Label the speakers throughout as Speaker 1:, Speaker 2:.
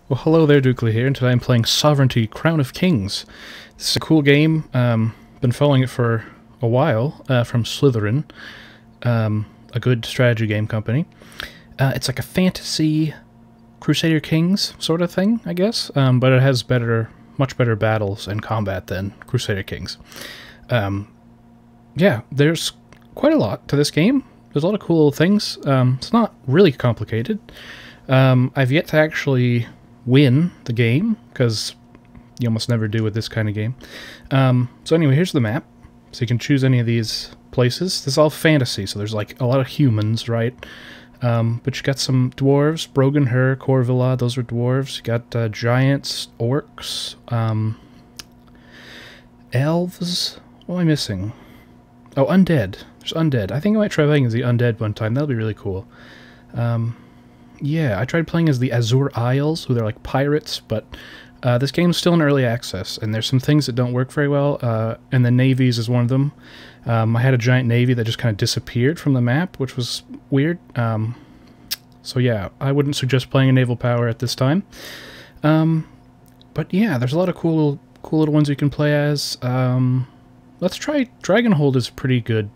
Speaker 1: Well, hello there, Dukely here, and today I'm playing Sovereignty: Crown of Kings. This is a cool game. Been following it for a while from Slytherin, a good strategy game company. It's like a fantasy Crusader Kings sort of thing, I guess, but it has much better battles and combat than Crusader Kings. Yeah, there's quite a lot to this game. There's a lot of cool things. It's not really complicated. I've yet to actually win the game, because you almost never do with this kind of game. So anyway, here's the map. So you can choose any of these places. This is all fantasy, so there's like a lot of humans, right? But you got some dwarves, Brogan, Her, Corvilla, those are dwarves. You got giants, orcs, elves. What am I missing? Oh, undead. There's undead. I think I might try playing as the undead one time. That'll be really cool. Yeah, I tried playing as the Azure Isles, who they're like pirates, but this game's still in early access, and there's some things that don't work very well, and the navies is one of them. I had a giant navy that just kind of disappeared from the map, which was weird. So yeah, I wouldn't suggest playing a naval power at this time. But yeah, there's a lot of cool little ones you can play as. Let's try Dragonhold. Is pretty good.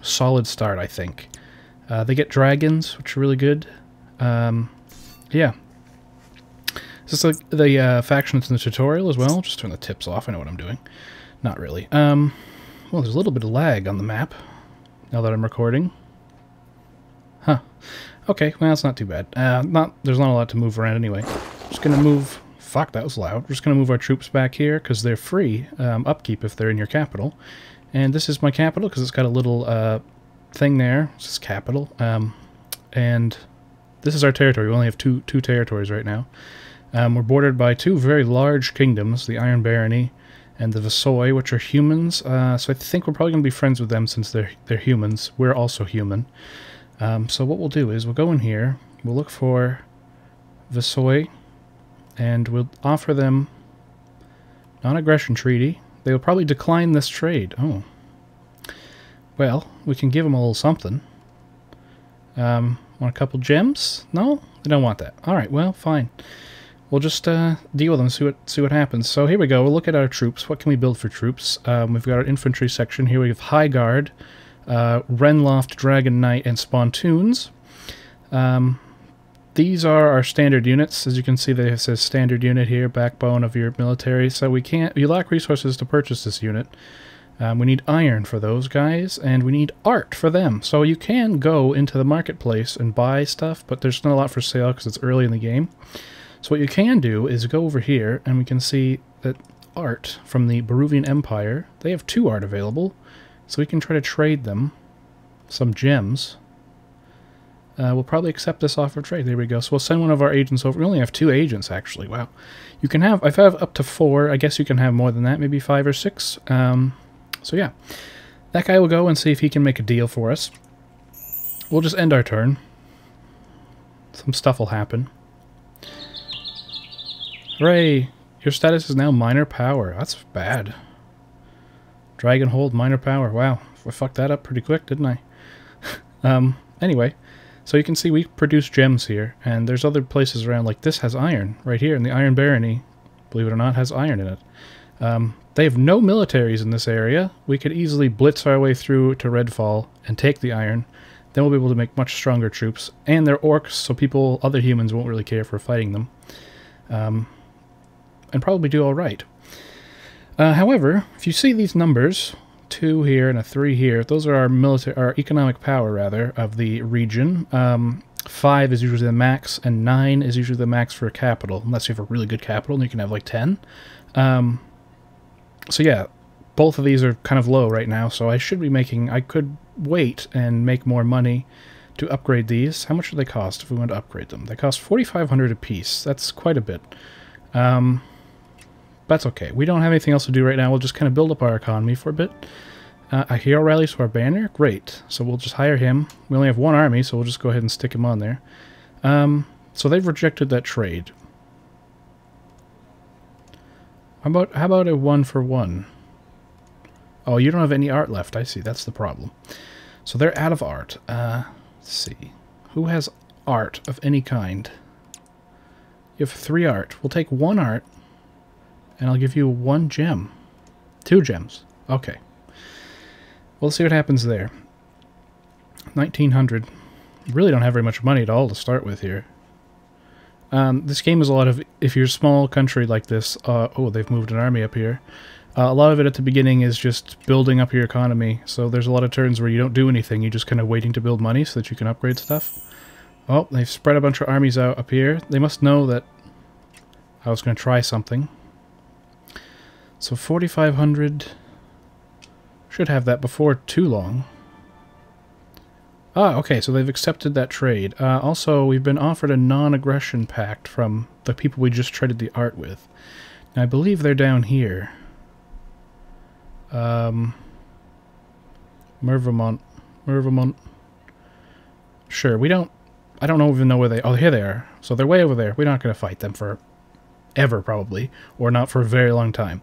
Speaker 1: Solid start, I think. They get dragons, which are really good. Yeah. Is this like the faction that's in the tutorial as well? Just turn the tips off. I know what I'm doing. Not really. Well, there's a little bit of lag on the map now that I'm recording. Huh. Okay, well, it's not too bad. There's not a lot to move around anyway. Just gonna move... Fuck, that was loud. We're just gonna move our troops back here, because they're free upkeep if they're in your capital. And this is my capital, because it's got a little... thing there. This is capital, and this is our territory. We only have two territories right now. We're bordered by two very large kingdoms, the Iron Barony and the Visoy, which are humans. So I think we're probably going to be friends with them since they're humans. We're also human. So what we'll do is we'll go in here, we'll look for Visoy, and we'll offer them non-aggression treaty. They will probably decline this trade. Oh. Well, we can give them a little something. Want a couple gems? No? They don't want that. Alright, well, fine. We'll just deal with them, see what happens. So here we go. We'll look at our troops. What can we build for troops? We've got our infantry section. Here we have High Guard, Renloft, Dragon Knight, and Spontoons. These are our standard units. As you can see, it says standard unit here, backbone of your military. So we lack resources to purchase this unit. We need iron for those guys, and we need art for them. So you can go into the marketplace and buy stuff, but there's not a lot for sale because it's early in the game. So what you can do is go over here, and we can see that art from the Baruvian Empire, they have 2 art available, so we can try to trade them some gems. We'll probably accept this offer of trade. There we go. So we'll send one of our agents over. We only have 2 agents, actually. Wow. You can have, I've have up to 4. I guess you can have more than that, maybe 5 or 6. So yeah, that guy will go and see if he can make a deal for us. We'll just end our turn. Some stuff will happen. Hooray! Your status is now minor power. That's bad. Dragonhold, minor power. Wow, I fucked that up pretty quick, didn't I? Anyway, so you can see we produce gems here, and there's other places around, like this has iron right here, and the Iron Barony, believe it or not, has iron in it. They have no militaries in this area. We could easily blitz our way through to Redfall and take the iron. Then we'll be able to make much stronger troops. And they're orcs, so other humans won't really care for fighting them. And probably do alright. However, if you see these numbers, 2 here and a 3 here, those are our economic power, rather, of the region. 5 is usually the max, and 9 is usually the max for a capital. Unless you have a really good capital, and you can have like 10. So yeah, both of these are kind of low right now, so I could wait and make more money to upgrade these. How much do they cost if we want to upgrade them? They cost 4,500 apiece. That's quite a bit. That's okay. We don't have anything else to do right now. We'll just kind of build up our economy for a bit. A hero rallies to our banner? Great. So we'll just hire him. We only have 1 army, so we'll just go ahead and stick him on there. So they've rejected that trade. How about a 1-for-1? Oh, you don't have any art left. I see. That's the problem. So they're out of art. Let's see. Who has art of any kind? You have 3 art. We'll take 1 art, and I'll give you 1 gem. 2 gems. Okay. We'll see what happens there. 1900. Really don't have very much money at all to start with here. This game is a lot of, if you're a small country like this, oh, they've moved an army up here. A lot of it at the beginning is just building up your economy. So there's a lot of turns where you don't do anything. You're just kind of waiting to build money so that you can upgrade stuff. Oh, they've spread a bunch of armies out up here. They must know that I was going to try something. So 4,500. Should have that before too long. Ah, okay, so they've accepted that trade. Also, we've been offered a non-aggression pact from the people we just traded the art with. Now, I believe they're down here. Mervemont. Sure, I don't even know where they... Oh, here they are. So they're way over there. We're not going to fight them for ever, probably. Or not for a very long time.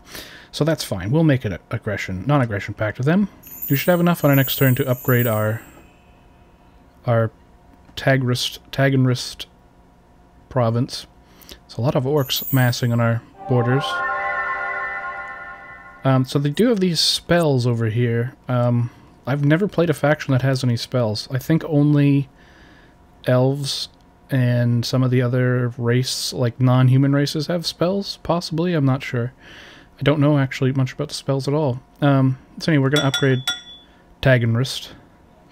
Speaker 1: So that's fine. We'll make an non-aggression pact with them. We should have enough on our next turn to upgrade our Taganrist province. It's a lot of orcs massing on our borders. So they do have these spells over here. I've never played a faction that has any spells. I think only elves and some of the other race, like non-human races, have spells, possibly. I'm not sure. I don't know actually much about the spells at all. So anyway, we're going to upgrade Taganrist.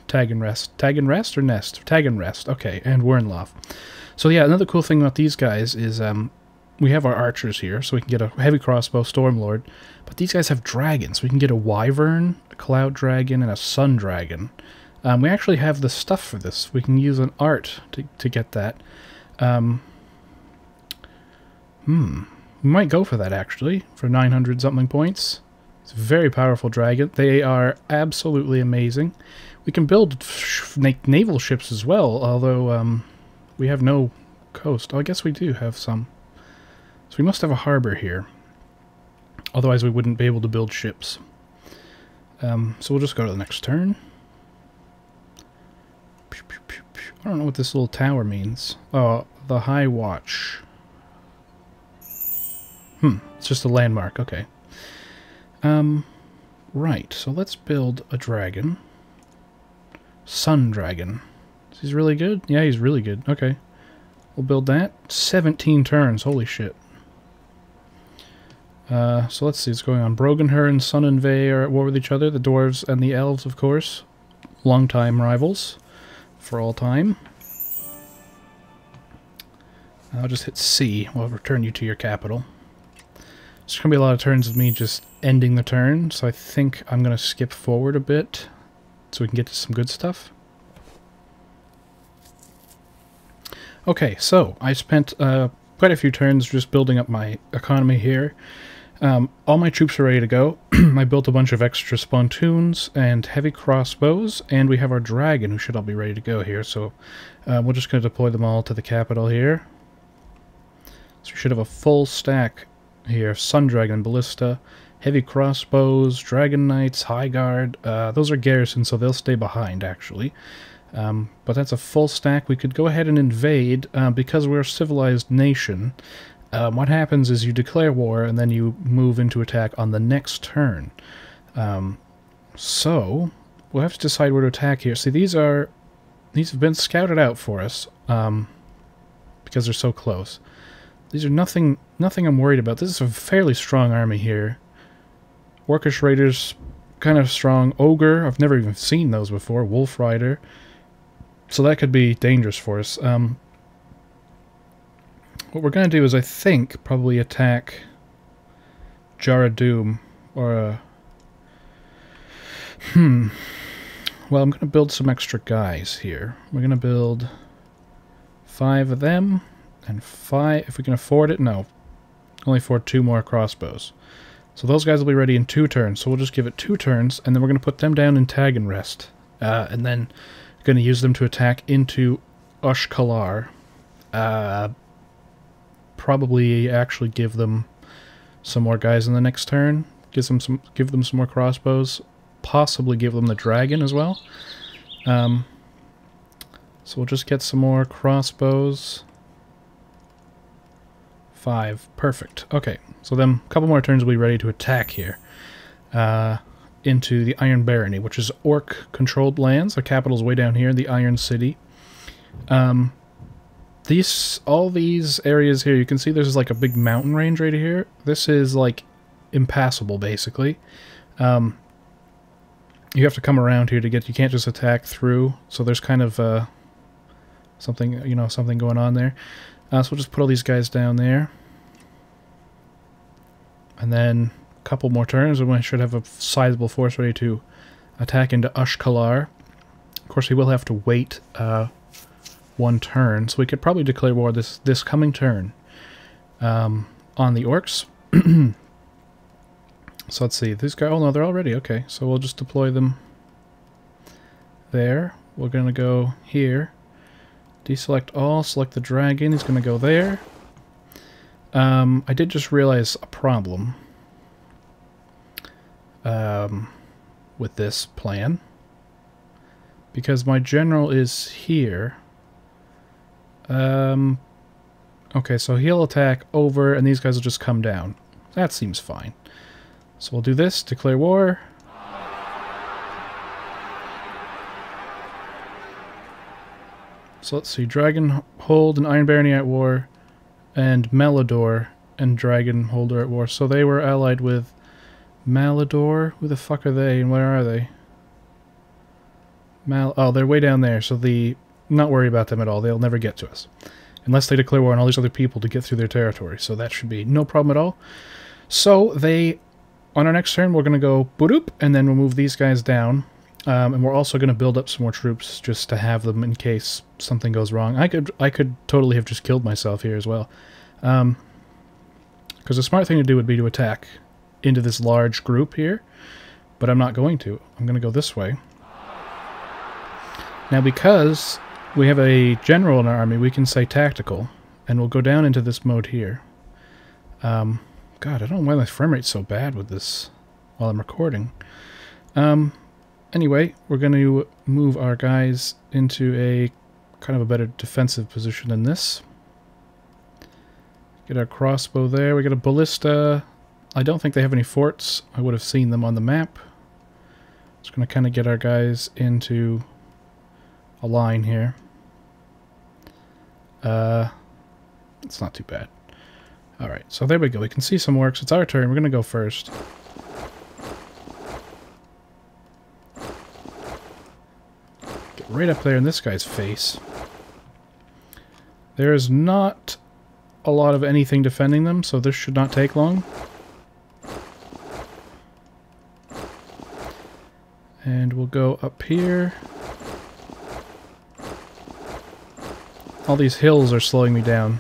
Speaker 1: Taganrest or Nest? Taganrest. Okay, and Wernloff. So yeah, another cool thing about these guys is we have our archers here, so we can get a heavy crossbow, Stormlord. But these guys have dragons. We can get a Wyvern, a Cloud Dragon, and a Sun Dragon. We actually have the stuff for this. We can use an art to get that. We might go for that, actually, for 900-something points. It's a very powerful dragon. They are absolutely amazing. We can build naval ships as well, although we have no coast. Oh, I guess we do have some. So we must have a harbor here. Otherwise we wouldn't be able to build ships. So we'll just go to the next turn. I don't know what this little tower means. Oh, the High Watch. It's just a landmark, okay. Right, so let's build a dragon. Sun Dragon. He's really good? Yeah, he's really good. Okay. We'll build that. 17 turns, holy shit. So let's see what's going on. Broganher and Sun and Vey are at war with each other. The dwarves and the elves, of course. Longtime rivals. For all time. I'll just hit C. We'll return you to your capital. There's going to be a lot of turns of me just ending the turn, so I think I'm going to skip forward a bit so we can get to some good stuff. Okay, so I spent quite a few turns just building up my economy here. All my troops are ready to go. I built a bunch of extra spontoons and heavy crossbows, and we have our dragon who should all be ready to go here, so we're just going to deploy them all to the capital here. So we should have a full stack here. Sun Dragon, Ballista, heavy crossbows, Dragon Knights, High Guard. Those are garrisons, so they'll stay behind, actually. But that's a full stack. We could go ahead and invade, because we're a civilized nation. What happens is you declare war, and then you move into attack on the next turn. So, we'll have to decide where to attack here. See, these have been scouted out for us, because they're so close. These are nothing I'm worried about. This is a fairly strong army here. Orcish Raiders, kind of strong. Ogre, I've never even seen those before. Wolf Rider. So that could be dangerous for us. What we're going to do is, I think, probably attack Jara Doom, or well, I'm going to build some extra guys here. We're going to build 5 of them, and 5, if we can afford it, no. Only afford 2 more crossbows. So those guys will be ready in 2 turns, so we'll just give it 2 turns, and then we're going to put them down in Taganrest. And then going to use them to attack into Ushkalar. Probably actually give them some more guys in the next turn. Give them some more crossbows. Possibly give them the dragon as well. So we'll just get some more crossbows. 5. Perfect. Okay, so then a couple more turns we'll be ready to attack here. Into the Iron Barony, which is orc-controlled lands. The capital's way down here, the Iron City. All these areas here, you can see there's like a big mountain range right here. This is like impassable, basically. You have to come around here to get. You can't just attack through. So there's kind of something, something going on there. So we'll just put all these guys down there, and then a couple more turns, and we should have a sizable force ready to attack into Ushkalar. Of course, we will have to wait one turn, so we could probably declare war this coming turn on the orcs. So let's see, these guys, oh no, they're all ready, okay, so we'll just deploy them there. We're going to go here, deselect all, select the dragon, he's going to go there. I did just realize a problem with this plan, because my general is here. Okay, so he'll attack over, and these guys will just come down. That seems fine. So we'll do this, declare war. So let's see, Dragonhold and Iron Barony at war, and Melidor and Dragonholder at war. So they were allied with Malidor. Who the fuck are they, and where are they? Oh, they're way down there, so not worry about them at all. They'll never get to us. Unless they declare war on all these other people to get through their territory. So that should be no problem at all. So on our next turn, we're going to go boop, and then we'll move these guys down. And we're also going to build up some more troops just to have them in case something goes wrong. I could totally have just killed myself here as well. Because the smart thing to do would be to attack into this large group here. But I'm not going to. I'm going to go this way. Now, because we have a general in our army, we can say tactical, and we'll go down into this mode here. God, I don't know why my frame rate's so bad with this while I'm recording. Anyway, we're going to move our guys into a kind of a better defensive position than this. Get our crossbow there. We got a ballista. I don't think they have any forts. I would have seen them on the map. Just going to kind of get our guys into a line here. It's not too bad. Alright, so there we go. We can see some orcs. It's our turn. We're going to go first. Get right up there in this guy's face. There is not a lot of anything defending them, so this should not take long. And we'll go up here. All these hills are slowing me down.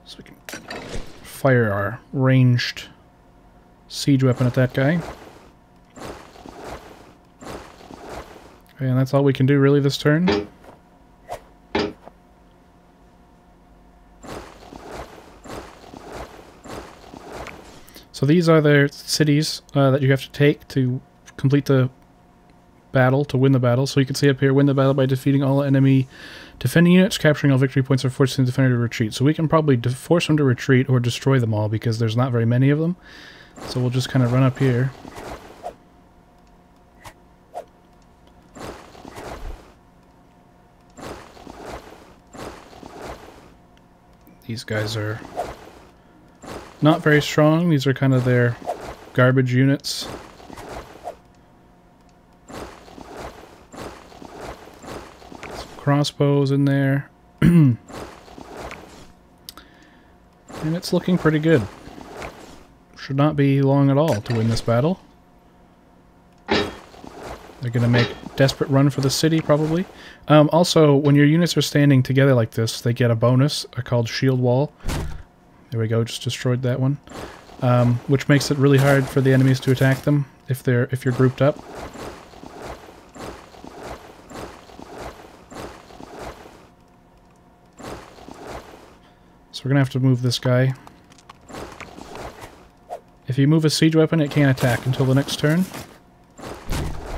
Speaker 1: So we can fire our ranged siege weapon at that guy. Okay, and that's all we can do really this turn. So these are their cities that you have to take to complete the battle, to win the battle. So you can see up here, win the battle by defeating all enemy defending units, capturing all victory points, or forcing the defender to retreat. So we can probably force them to retreat or destroy them all because there's not very many of them. So we'll just kind of run up here. These guys are not very strong. These are kind of their garbage units. Some crossbows in there. And it's looking pretty good. Should not be long at all to win this battle. They're going to make a desperate run for the city, probably. Also, when your units are standing together like this, they get a bonus called Shield Wall. There we go, just destroyed that one. Which makes it really hard for the enemies to attack them if you're grouped up. So we're gonna have to move this guy. If you move a siege weapon, it can't attack until the next turn.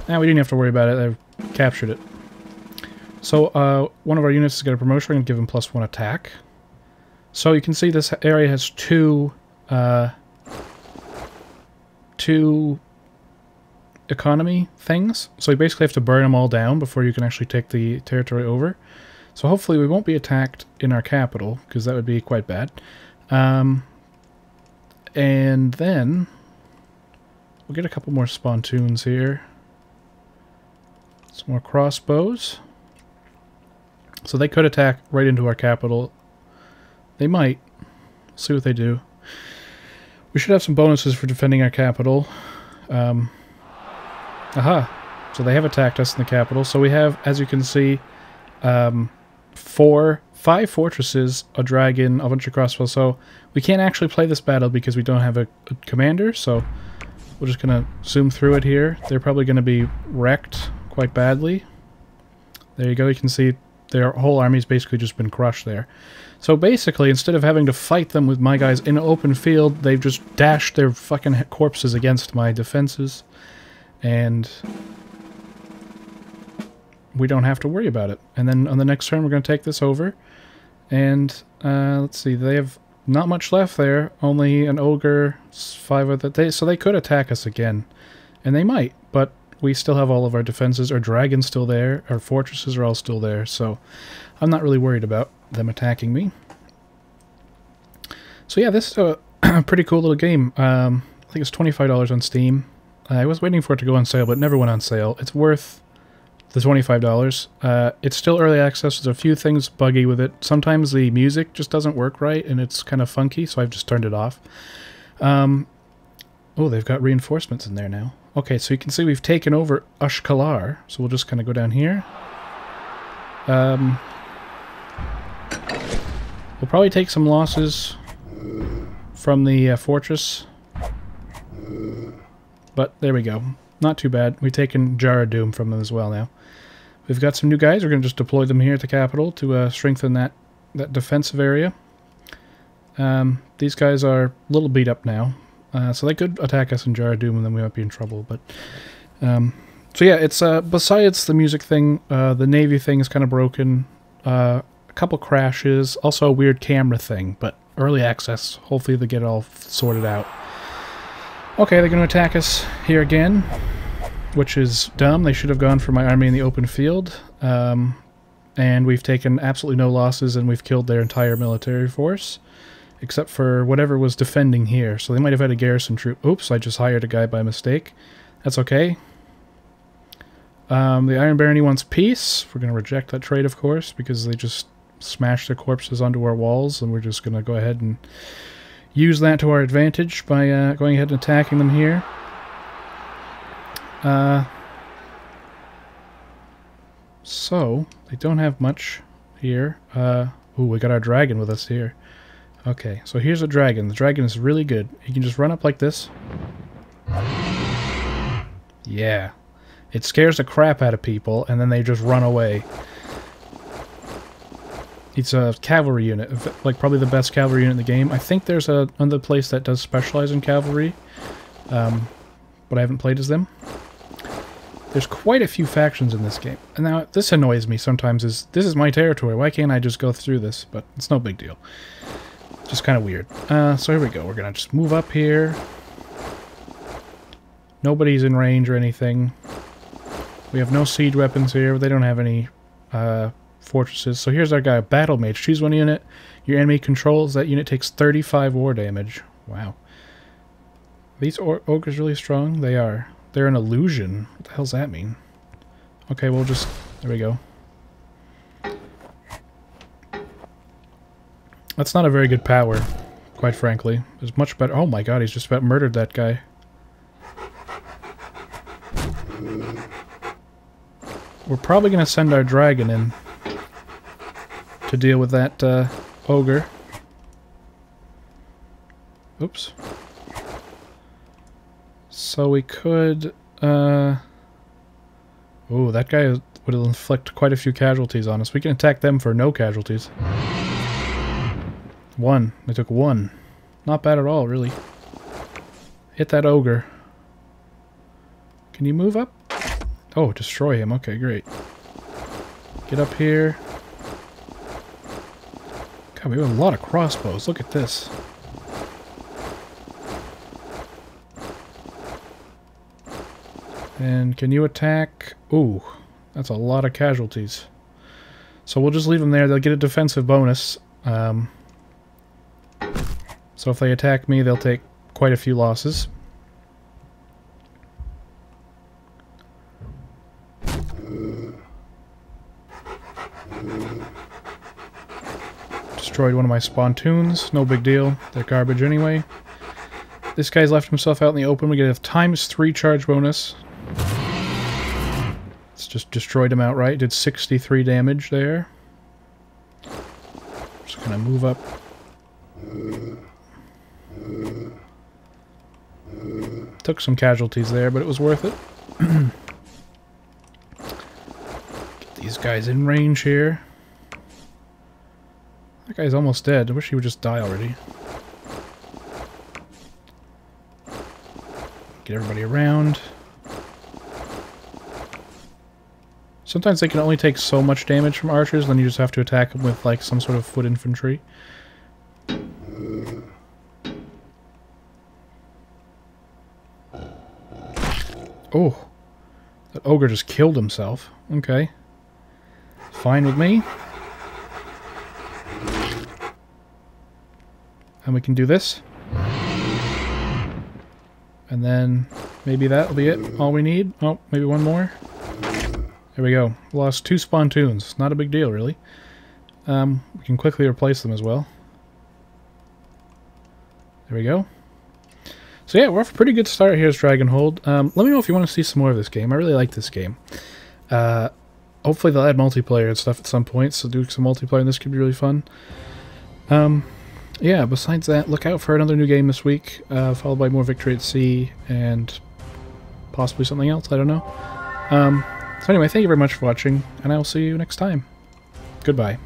Speaker 1: Now we didn't have to worry about it. I captured it. So one of our units has got a promotion. We're gonna give him +1 attack. So you can see this area has two economy things. So you basically have to burn them all down before you can actually take the territory over. So hopefully we won't be attacked in our capital, because that would be quite bad. And then we'll get a couple more spontoons here. Some more crossbows. So they could attack right into our capital. They might. We'll see what they do. We should have some bonuses for defending our capital. Aha! So they have attacked us in the capital. So we have, as you can see, 5 fortresses, a dragon, a bunch of crossbows. So we can't actually play this battle because we don't have a commander. So we're just going to zoom through it here. They're probably going to be wrecked quite badly. There you go. You can see their whole army's basically just been crushed there. So basically, instead of having to fight them with my guys in an open field, they've just dashed their fucking corpses against my defenses. And we don't have to worry about it. And then on the next turn, we're going to take this over. And let's see, they have not much left there. Only an ogre, 5 of that. So they could attack us again. And they might, but we still have all of our defenses. Our dragon's still there. Our fortresses are all still there. So I'm not really worried about them attacking me. So yeah, this is a pretty cool little game. I think it's $25 on Steam. I was waiting for it to go on sale, but it never went on sale. It's worth the $25. It's still early access. There's a few things buggy with it. Sometimes the music just doesn't work right, and it's kind of funky, so I've just turned it off. Oh, they've got reinforcements in there now. Okay, so you can see we've taken over Ashkalar, so we'll just kind of go down here. We'll probably take some losses from the fortress. But there we go. Not too bad. We've taken Jar of Doom from them as well now. We've got some new guys. We're going to just deploy them here at the capital to strengthen that defensive area. These guys are a little beat up now. So they could attack us in Jar of Doom and then we might be in trouble. But so yeah, it's besides the music thing, the Navy thing is kind of broken. A couple crashes. Also a weird camera thing. But early access. Hopefully they get it all sorted out. Okay, they're going to attack us here again, which is dumb. They should have gone for my army in the open field. And we've taken absolutely no losses, and we've killed their entire military force, except for whatever was defending here. So they might have had a garrison troop. Oops, I just hired a guy by mistake. That's okay. The Iron Barony wants peace. We're going to reject that trade, of course, because they just smashed their corpses onto our walls, and we're just going to go ahead and use that to our advantage by going ahead and attacking them here. So, they don't have much here. Ooh, we got our dragon with us here. Okay, so here's a dragon. The dragon is really good. You can just run up like this. Yeah. It scares the crap out of people, and then they just run away. It's a cavalry unit, like probably the best cavalry unit in the game. I think there's another place that does specialize in cavalry, but I haven't played as them. There's quite a few factions in this game. And now, this annoys me sometimes, this is my territory. Why can't I just go through this? But it's no big deal. Just kind of weird. So here we go. We're going to just move up here. Nobody's in range or anything. We have no siege weapons here. They don't have any fortresses. So here's our guy, Battle Mage. Choose one unit. Your enemy controls. That unit takes 35 war damage. Wow. Are these ogres really strong? They are. They're an illusion. What the hell's that mean? Okay, we'll just... There we go. That's not a very good power, quite frankly. There's much better... Oh my god, he's just about murdered that guy. We're probably going to send our dragon in to deal with that ogre. Oops. So we could... Oh, that guy would inflict quite a few casualties on us. We can attack them for no casualties. 1. They took 1. Not bad at all, really. Hit that ogre. Can you move up? Oh, destroy him. Okay, great. Get up here. God, we have a lot of crossbows. Look at this. And can you attack? Ooh, that's a lot of casualties. So we'll just leave them there. They'll get a defensive bonus. So if they attack me, they'll take quite a few losses. Destroyed one of my spontoons. No big deal. They're garbage anyway. This guy's left himself out in the open. We get a ×3 charge bonus. It's just destroyed him outright. Did 63 damage there. Just gonna move up. Took some casualties there, but it was worth it. Get these guys in range here. That guy's almost dead. I wish he would just die already. Get everybody around. Sometimes they can only take so much damage from archers, then you just have to attack them with like some sort of foot infantry. Oh, that ogre just killed himself. Okay. Fine with me. And we can do this. And then maybe that'll be it. All we need. Oh, maybe one more. There we go. Lost 2 spontoons. Not a big deal, really. We can quickly replace them as well. There we go. So yeah, we're off a pretty good start here as Dragonhold. Let me know if you want to see some more of this game. I really like this game. Hopefully they'll add multiplayer and stuff at some point, so doing some multiplayer in this could be really fun. Yeah, besides that, look out for another new game this week, followed by more Victory at Sea, and possibly something else, I don't know. So anyway, thank you very much for watching, and I will see you next time. Goodbye.